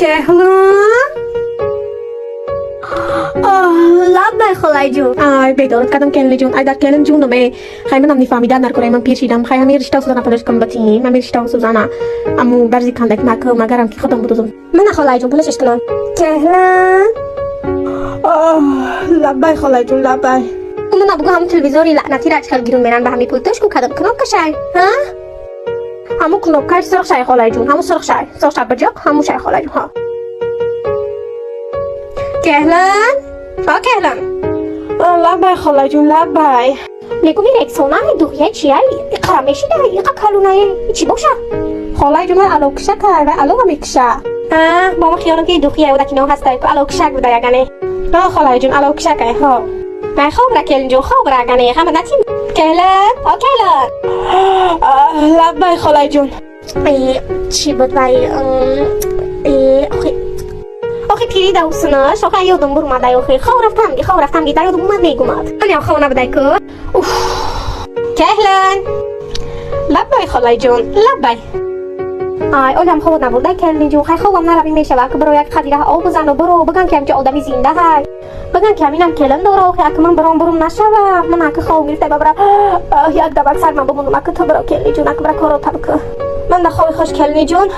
کهلا لبای خالای جون بیدارت کردم کهلا جون در کهلا جون می خیلی منم نفهمیدم نکنه من پیچیدم خیلی همین رشته سوزانا پلش کم باتین من رشته سوزانا امو برزی کندک مگرم که خودم بودم من خالای جون پولش اشکالان کهلا لبای خالای جون لبای اونو نبگو همون تلویزوری لعنتی را چکل گیرون میرن به همی پولتش کو کدام کناب کشای ها همو کناب کش سرخ شای خالای جون همو سرخ شای بجاق همو شای خالای جون ها کهلان کهلان لبای خالای جون لبای میگو می رکسونا دوغیه چیه قرمشی ده یقا کلونه چی باشه خالای جون الو کشه که و الو هم کشه ماما خیالم که دوغیه و دکی نو هسته که الو کشه بوده یگنه خالای جون الو کشه که ها من خواب را کلن جون خواب را یگنه همه نتیم کهلان کهلان لبای خالای جون چی بود بای آخه پیری دوستناش آخه یادم برو مده آخه خواب رفتم دیده یادم اومد میگومد من خواب نبوده که کهلان لبای خالای جون لبای اولم خواب نبوده کهلان جون خیلی خوابم نروی میشه که برو یک خدیره آب بزن و برو بگن که همچه آدمی زنده های بگن که همینم کهلان داره آخه اگه من برام نشوه من اگه خواب میرسه ببرم یک دبک سر من بمونم اگه تو برو کهلان جون اگه برو کارو تبکه من نخواهی خوش کهلان جون